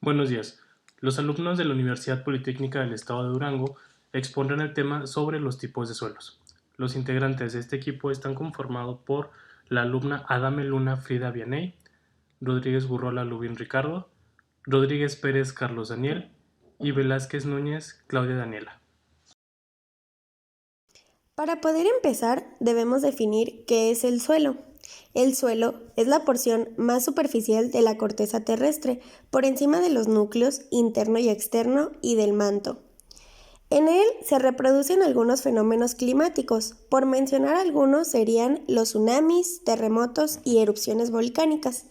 Buenos días. Los alumnos de la Universidad Politécnica del Estado de Durango expondrán el tema sobre los tipos de suelos. Los integrantes de este equipo están conformados por la alumna Adame Luna Frida Vianey, Rodríguez Gurrola Lubín Ricardo, Rodríguez Pérez Carlos Daniel y Velázquez Núñez Claudia Daniela. Para poder empezar, debemos definir qué es el suelo. El suelo es la porción más superficial de la corteza terrestre, por encima de los núcleos interno y externo y del manto. En él se reproducen algunos fenómenos climáticos. Por mencionar algunos serían los tsunamis, terremotos y erupciones volcánicas.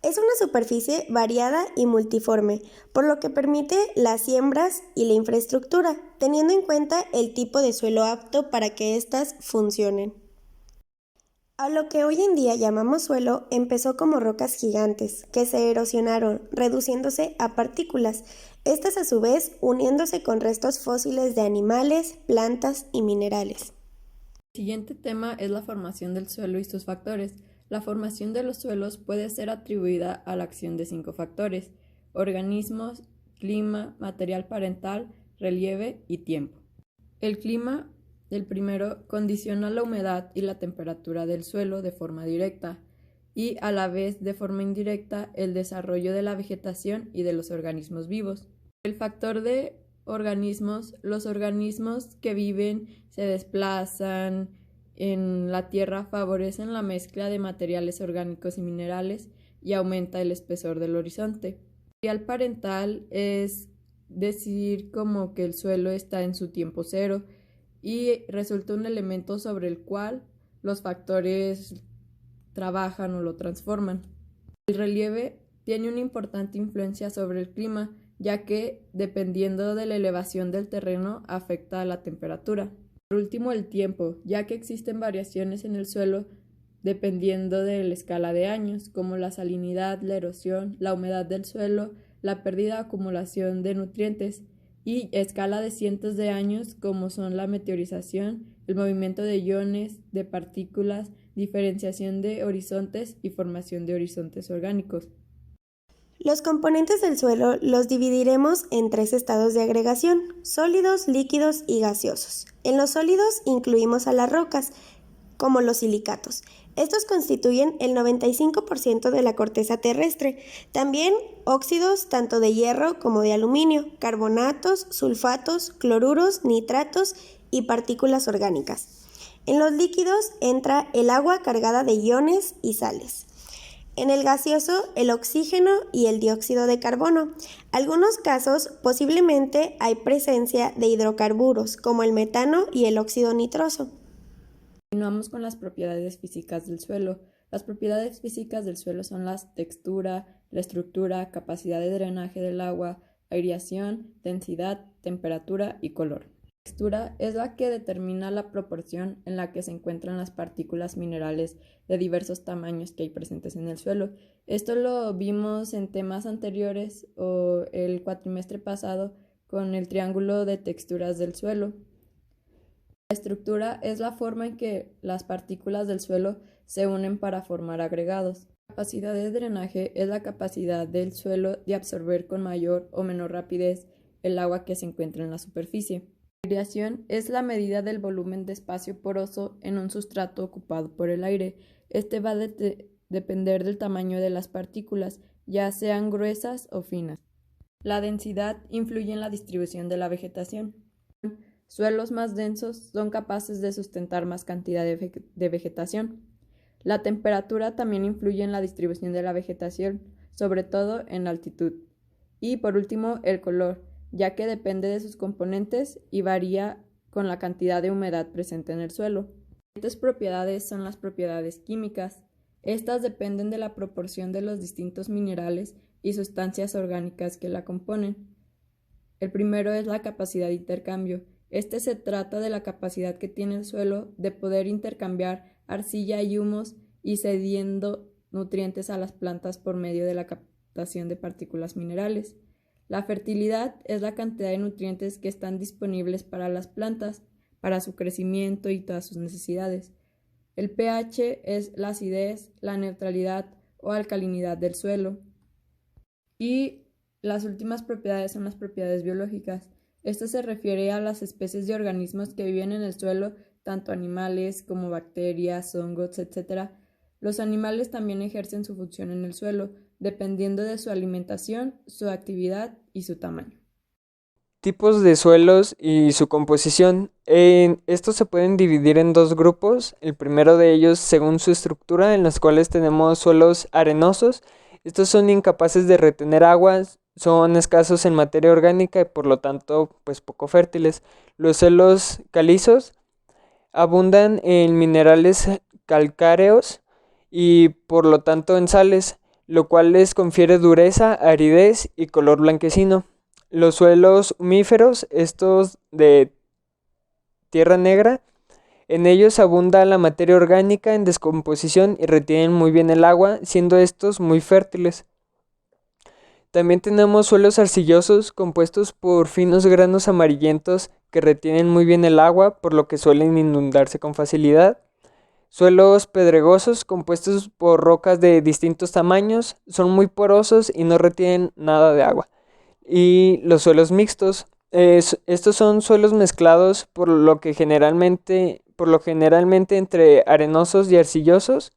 Es una superficie variada y multiforme, por lo que permite las siembras y la infraestructura, teniendo en cuenta el tipo de suelo apto para que éstas funcionen. A lo que hoy en día llamamos suelo empezó como rocas gigantes, que se erosionaron, reduciéndose a partículas, estas a su vez uniéndose con restos fósiles de animales, plantas y minerales. El siguiente tema es la formación del suelo y sus factores. La formación de los suelos puede ser atribuida a la acción de 5 factores: organismos, clima, material parental, relieve y tiempo. El clima, el primero, condiciona la humedad y la temperatura del suelo de forma directa y a la vez de forma indirecta el desarrollo de la vegetación y de los organismos vivos. El factor de organismos, los organismos que viven, se desplazan en la tierra, favorecen la mezcla de materiales orgánicos y minerales y aumenta el espesor del horizonte. El material parental es decir como que el suelo está en su tiempo cero y resulta un elemento sobre el cual los factores trabajan o lo transforman. El relieve tiene una importante influencia sobre el clima, ya que, dependiendo de la elevación del terreno, afecta a la temperatura. Por último, el tiempo, ya que existen variaciones en el suelo dependiendo de la escala de años, como la salinidad, la erosión, la humedad del suelo, la pérdida o acumulación de nutrientes, y escala de cientos de años, como son la meteorización, el movimiento de iones, de partículas, diferenciación de horizontes y formación de horizontes orgánicos. Los componentes del suelo los dividiremos en 3 estados de agregación: sólidos, líquidos y gaseosos. En los sólidos incluimos a las rocas, como los silicatos. Estos constituyen el 95% de la corteza terrestre. También óxidos tanto de hierro como de aluminio, carbonatos, sulfatos, cloruros, nitratos y partículas orgánicas. En los líquidos entra el agua cargada de iones y sales. En el gaseoso, el oxígeno y el dióxido de carbono. Algunos casos, posiblemente hay presencia de hidrocarburos, como el metano y el óxido nitroso. Continuamos con las propiedades físicas del suelo. Las propiedades físicas del suelo son la textura, la estructura, capacidad de drenaje del agua, aireación, densidad, temperatura y color. La textura es la que determina la proporción en la que se encuentran las partículas minerales de diversos tamaños que hay presentes en el suelo. Esto lo vimos en temas anteriores o el cuatrimestre pasado con el triángulo de texturas del suelo. La estructura es la forma en que las partículas del suelo se unen para formar agregados. La capacidad de drenaje es la capacidad del suelo de absorber con mayor o menor rapidez el agua que se encuentra en la superficie. La aireación es la medida del volumen de espacio poroso en un sustrato ocupado por el aire. Este va a depender del tamaño de las partículas, ya sean gruesas o finas. La densidad influye en la distribución de la vegetación. Suelos más densos son capaces de sustentar más cantidad de vegetación. La temperatura también influye en la distribución de la vegetación, sobre todo en la altitud. Y por último, el color, ya que depende de sus componentes y varía con la cantidad de humedad presente en el suelo. Estas propiedades son las propiedades químicas. Estas dependen de la proporción de los distintos minerales y sustancias orgánicas que la componen. El primero es la capacidad de intercambio. Se trata de la capacidad que tiene el suelo de poder intercambiar arcilla y humus y cediendo nutrientes a las plantas por medio de la captación de partículas minerales. La fertilidad es la cantidad de nutrientes que están disponibles para las plantas, para su crecimiento y todas sus necesidades. El pH es la acidez, la neutralidad o alcalinidad del suelo. Y Las últimas propiedades son las propiedades biológicas. Esto se refiere a las especies de organismos que viven en el suelo, tanto animales como bacterias, hongos, etc. Los animales también ejercen su función en el suelo, dependiendo de su alimentación, su actividad y su tamaño. Tipos de suelos y su composición. Estos se pueden dividir en dos grupos. El primero de ellos, según su estructura, en los cuales tenemos suelos arenosos. Estos son incapaces de retener agua, son escasos en materia orgánica y por lo tanto pues poco fértiles. Los suelos calizos abundan en minerales calcáreos y por lo tanto en sales, lo cual les confiere dureza, aridez y color blanquecino. Los suelos humíferos, estos de tierra negra, en ellos abunda la materia orgánica en descomposición y retienen muy bien el agua, siendo estos muy fértiles. También tenemos suelos arcillosos compuestos por finos granos amarillentos que retienen muy bien el agua, por lo que suelen inundarse con facilidad. Suelos pedregosos compuestos por rocas de distintos tamaños, son muy porosos y no retienen nada de agua. Y los suelos mixtos, estos son suelos mezclados por lo generalmente entre arenosos y arcillosos.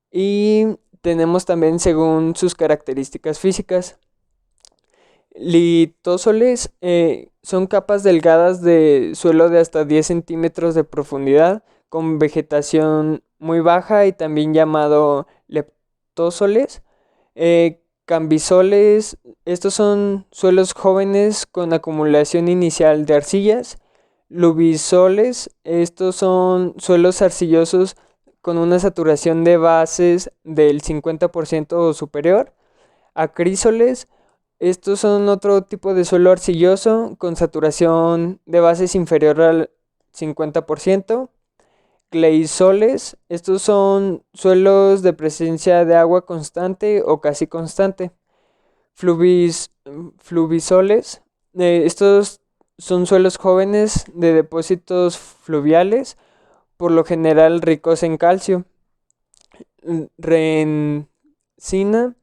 Y tenemos también según sus características físicas. Litósoles son capas delgadas de suelo de hasta 10 centímetros de profundidad, con vegetación muy baja y también llamado leptósoles. Cambisoles, estos son suelos jóvenes con acumulación inicial de arcillas. Lubisoles, estos son suelos arcillosos con una saturación de bases del 50% o superior. Acrísoles, estos son otro tipo de suelo arcilloso con saturación de bases inferior al 50%. Cleisoles, estos son suelos de presencia de agua constante o casi constante. Fluvisoles, estos son suelos jóvenes de depósitos fluviales, por lo general ricos en calcio. Rencina,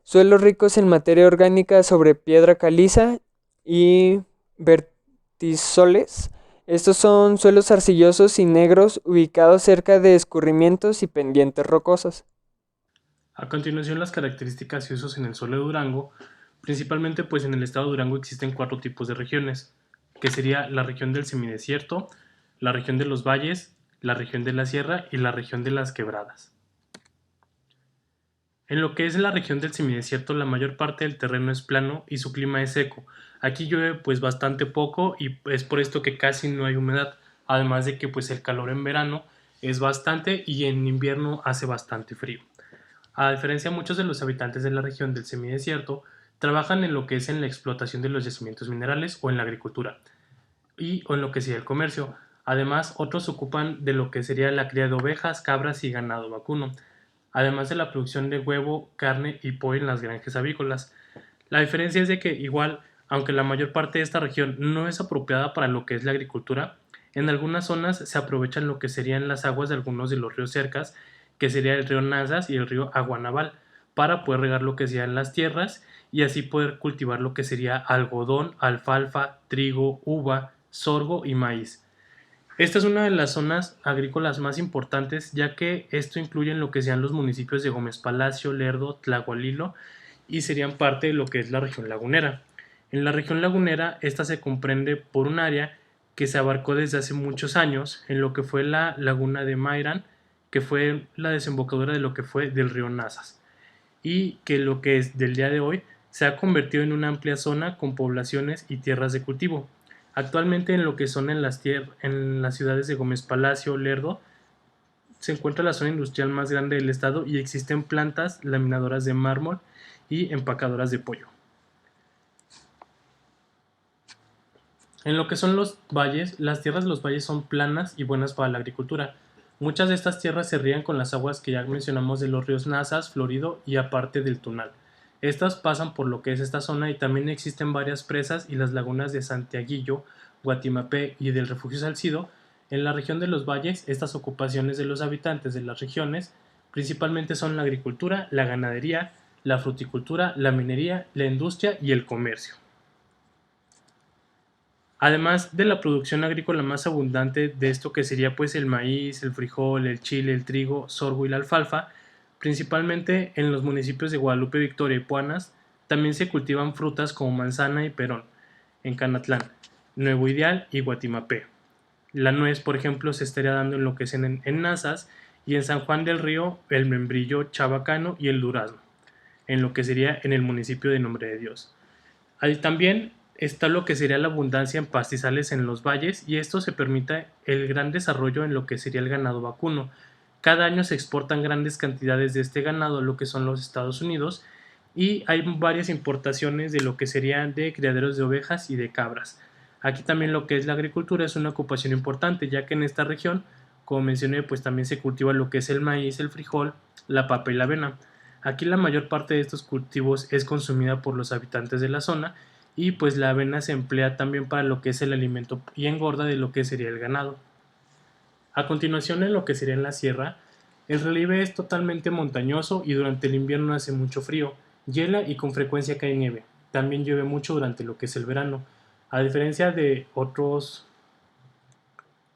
suelos ricos en materia orgánica sobre piedra caliza. Y vertisoles, estos son suelos arcillosos y negros ubicados cerca de escurrimientos y pendientes rocosas. A continuación, las características y usos en el suelo de Durango. Principalmente pues en el estado de Durango existen 4 tipos de regiones, que sería la región del semidesierto, la región de los valles, la región de la sierra y la región de las quebradas. En lo que es la región del semidesierto, la mayor parte del terreno es plano y su clima es seco. Aquí llueve pues bastante poco y es por esto que casi no hay humedad, además de que pues el calor en verano es bastante y en invierno hace bastante frío. A diferencia, muchos de los habitantes de la región del semidesierto trabajan en lo que es en la explotación de los yacimientos minerales o en la agricultura o en lo que sería el comercio. Además, otros se ocupan de lo que sería la cría de ovejas, cabras y ganado vacuno, además de la producción de huevo, carne y pollo en las granjas avícolas. La diferencia es de que igual, aunque la mayor parte de esta región no es apropiada para lo que es la agricultura, en algunas zonas se aprovechan lo que serían las aguas de algunos de los ríos cercas, que sería el río Nazas y el río Aguanaval, para poder regar lo que sean las tierras y así poder cultivar lo que sería algodón, alfalfa, trigo, uva, sorgo y maíz. Esta es una de las zonas agrícolas más importantes, ya que esto incluye en lo que sean los municipios de Gómez Palacio, Lerdo, Tlahualilo y serían parte de lo que es la región lagunera. En la región lagunera, esta se comprende por un área que se abarcó desde hace muchos años en lo que fue la laguna de Mairán, que fue la desembocadura de lo que fue del río Nazas, y que lo que es del día de hoy se ha convertido en una amplia zona con poblaciones y tierras de cultivo. Actualmente en lo que son en las ciudades de Gómez Palacio, Lerdo, se encuentra la zona industrial más grande del estado y existen plantas laminadoras de mármol y empacadoras de pollo. En lo que son los valles, las tierras de los valles son planas y buenas para la agricultura. Muchas de estas tierras se riegan con las aguas que ya mencionamos de los ríos Nazas, Florido y aparte del Tunal. Estas pasan por lo que es esta zona y también existen varias presas y las lagunas de Santiaguillo, Guatimapé y del Refugio Salcido. En la región de los valles, estas ocupaciones de los habitantes de las regiones principalmente son la agricultura, la ganadería, la fruticultura, la minería, la industria y el comercio. Además de la producción agrícola más abundante de esto que sería pues el maíz, el frijol, el chile, el trigo, sorgo y la alfalfa, principalmente en los municipios de Guadalupe, Victoria y Puanas, también se cultivan frutas como manzana y perón, en Canatlán, Nuevo Ideal y Guatimapé. La nuez, por ejemplo, se estaría dando en lo que es en Nazas, y en San Juan del Río el membrillo chabacano y el durazno, en lo que sería en el municipio de Nombre de Dios. Ahí también está lo que sería la abundancia en pastizales en los valles, y esto se permite el gran desarrollo en lo que sería el ganado vacuno. Cada año se exportan grandes cantidades de este ganado a lo que son los Estados Unidos, y hay varias importaciones de lo que serían de criaderos de ovejas y de cabras. Aquí también lo que es la agricultura es una ocupación importante, ya que en esta región, como mencioné, pues también se cultiva lo que es el maíz, el frijol, la papa y la avena. Aquí la mayor parte de estos cultivos es consumida por los habitantes de la zona, y pues la avena se emplea también para lo que es el alimento y engorda de lo que sería el ganado. A continuación, en lo que sería en la sierra, el relieve es totalmente montañoso y durante el invierno hace mucho frío, hiela y con frecuencia cae nieve. También llueve mucho durante lo que es el verano. A diferencia de otros,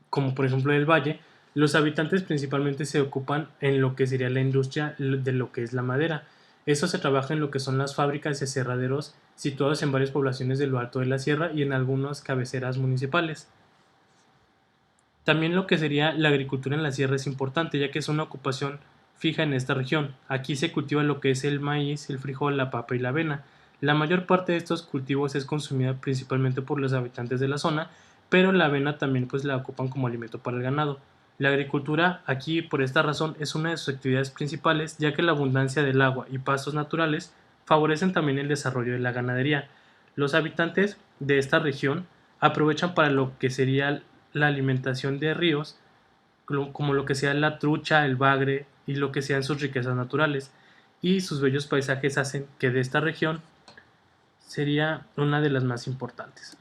como por ejemplo el valle, los habitantes principalmente se ocupan en lo que sería la industria de lo que es la madera. Eso se trabaja en lo que son las fábricas y aserraderos situados en varias poblaciones de lo alto de la sierra y en algunas cabeceras municipales. También lo que sería la agricultura en la sierra es importante, ya que es una ocupación fija en esta región. Aquí se cultiva lo que es el maíz, el frijol, la papa y la avena. La mayor parte de estos cultivos es consumida principalmente por los habitantes de la zona, pero la avena también pues la ocupan como alimento para el ganado. La agricultura aquí por esta razón es una de sus actividades principales, ya que la abundancia del agua y pastos naturales favorecen también el desarrollo de la ganadería. Los habitantes de esta región aprovechan para lo que sería la alimentación de ríos, como lo que sea la trucha, el bagre y lo que sean sus riquezas naturales, y sus bellos paisajes hacen que de esta región sería una de las más importantes.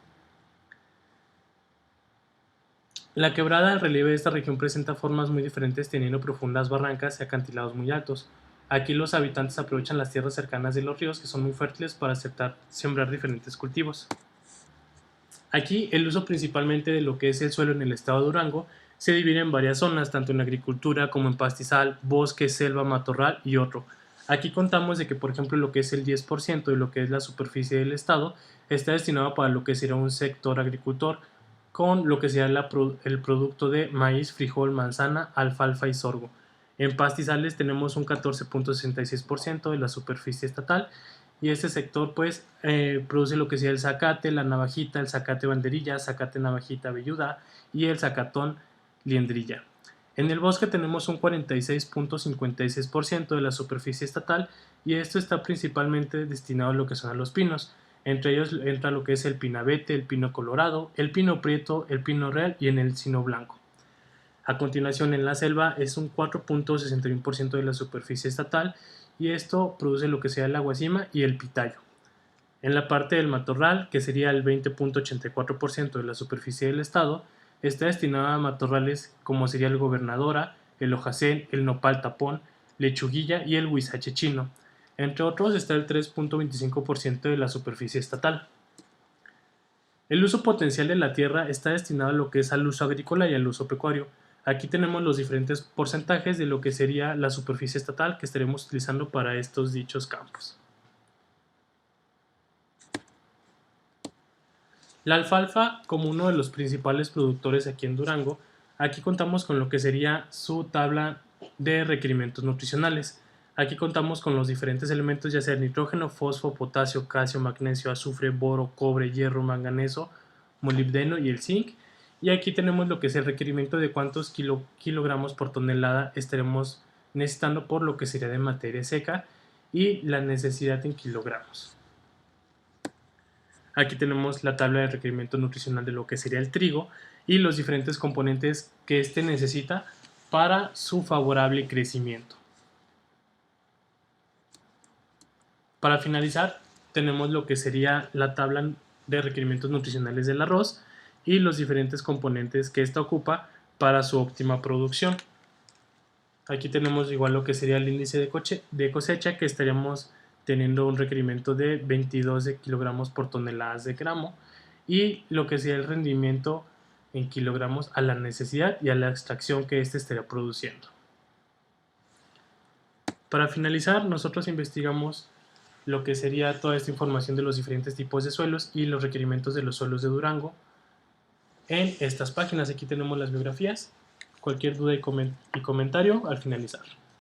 La quebrada del relieve de esta región presenta formas muy diferentes, teniendo profundas barrancas y acantilados muy altos. Aquí los habitantes aprovechan las tierras cercanas de los ríos, que son muy fértiles para sembrar diferentes cultivos. Aquí el uso principalmente de lo que es el suelo en el estado de Durango se divide en varias zonas, tanto en agricultura como en pastizal, bosque, selva, matorral y otro. Aquí contamos de que, por ejemplo, lo que es el 10% de lo que es la superficie del estado está destinado para lo que sería un sector agricultor, con lo que sea el producto de maíz, frijol, manzana, alfalfa y sorgo. En pastizales tenemos un 14.66% de la superficie estatal, y este sector pues produce lo que sea el zacate, la navajita, el zacate banderilla, zacate navajita velluda y el zacatón liendrilla. En el bosque tenemos un 46.56% de la superficie estatal, y esto está principalmente destinado a lo que son a los pinos. Entre ellos entra lo que es el pinabete, el pino colorado, el pino prieto, el pino real y en el encino blanco. A continuación, en la selva es un 4.61% de la superficie estatal, y esto produce lo que sea el aguacima y el pitayo. En la parte del matorral, que sería el 20.84% de la superficie del estado, está destinada a matorrales como sería el gobernadora, el hojacén, el nopal tapón, lechuguilla y el huizache chino. Entre otros está el 3.25% de la superficie estatal. El uso potencial de la tierra está destinado a lo que es al uso agrícola y al uso pecuario. Aquí tenemos los diferentes porcentajes de lo que sería la superficie estatal que estaremos utilizando para estos dichos campos. La alfalfa, como uno de los principales productores aquí en Durango, aquí contamos con lo que sería su tabla de requerimientos nutricionales. Aquí contamos con los diferentes elementos, ya sea nitrógeno, fósforo, potasio, calcio, magnesio, azufre, boro, cobre, hierro, manganeso, molibdeno y el zinc. Y aquí tenemos lo que es el requerimiento de cuántos kilogramos por tonelada estaremos necesitando por lo que sería de materia seca, y la necesidad en kilogramos. Aquí tenemos la tabla de requerimiento nutricional de lo que sería el trigo y los diferentes componentes que éste necesita para su favorable crecimiento. Para finalizar, tenemos lo que sería la tabla de requerimientos nutricionales del arroz y los diferentes componentes que ésta ocupa para su óptima producción. Aquí tenemos igual lo que sería el índice de cosecha, que estaríamos teniendo un requerimiento de 22 kilogramos por toneladas de gramo, y lo que sería el rendimiento en kilogramos a la necesidad y a la extracción que éste estaría produciendo. Para finalizar, nosotros investigamos lo que sería toda esta información de los diferentes tipos de suelos y los requerimientos de los suelos de Durango en estas páginas. Aquí tenemos las biografías. Cualquier duda y comentario al finalizar.